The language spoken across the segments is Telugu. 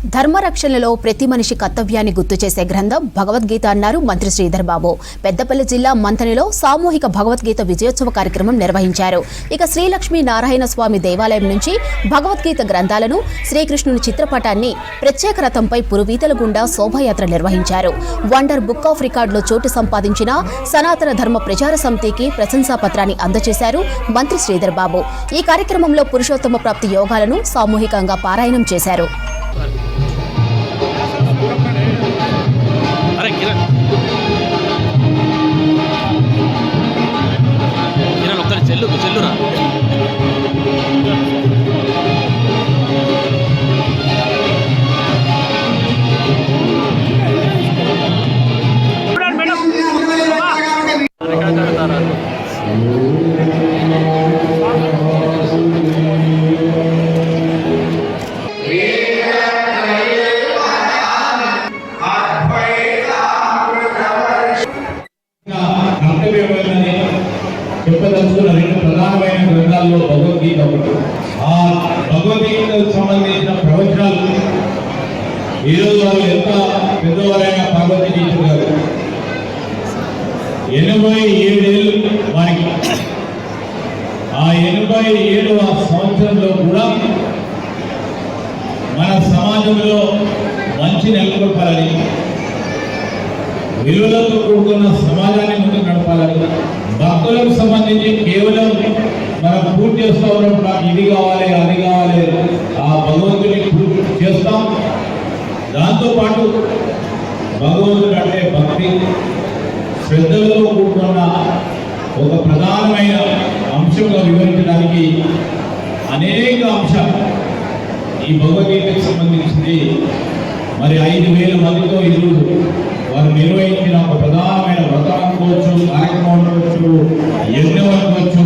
ధర్మరక్షణలో ప్రతి మనిషి కర్తవ్యాన్ని గుర్తు చేసే గ్రంథం భగవద్గీత అన్నారు మంత్రి శ్రీధర్ బాబు. పెద్దపల్లి జిల్లా మంథనిలో సామూహిక భగవద్గీత విజయోత్సవ కార్యక్రమం నిర్వహించారు. ఇక శ్రీలక్ష్మీ నారాయణ స్వామి దేవాలయం నుంచి భగవద్గీత గ్రంథాలను, శ్రీకృష్ణుని చిత్రపటాన్ని ప్రత్యేక రథంపై పురువీతల గుండా శోభాయాత్ర నిర్వహించారు. వండర్ బుక్ ఆఫ్ రికార్డులో చోటు సంపాదించిన సనాతన ధర్మ ప్రచార సమితికి ప్రశంసా పత్రాన్ని అందజేశారు మంత్రి శ్రీధర్ బాబు. ఈ కార్యక్రమంలో పురుషోత్తమ ప్రాప్తి యోగాలను సామూహికంగా పారాయణం చేశారు. చెల్లురా చెప్పదలుచుకున్న రెండు ప్రధానమైన గ్రంథాల్లో భగవద్గీత ఒకటి. ఆ భగవద్గీతకు సంబంధించిన ప్రవచనాలు ఈరోజు వాళ్ళు ఎంత పెద్దవారైనా పార్వతీ టీచర్ గారు 87 ఏళ్ళు వారికి. ఆ 87వ సంవత్సరంలో కూడా మన సమాజంలో మంచి నెలకొల్పాలని, విలువలతో కూడుకున్న సమాజాన్ని ముందుకు నడపాలని, భక్తులకు సంబంధించి కేవలం మనం పూర్తి చేస్తూ ఉన్నప్పుడు నాకు ఇది కావాలి అది కావాలి ఆ భగవంతుని పూర్తి చేస్తాం. దాంతోపాటు భగవంతుడు అంటే భక్తి శ్రద్ధలతో కూడుకున్న ఒక ప్రధానమైన అంశంగా వివరించడానికి అనేక అంశాలు ఈ భగవద్గీతకు సంబంధించింది. మరి 5,000 మందితో ఈరోజు వారు నిర్వహించిన ఒక ప్రధానమైన వ్రతం అనుకోవచ్చు, కార్యక్రమం అనుకోవచ్చు, యజ్ఞం అనుకోవచ్చు,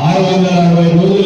660 రోజులు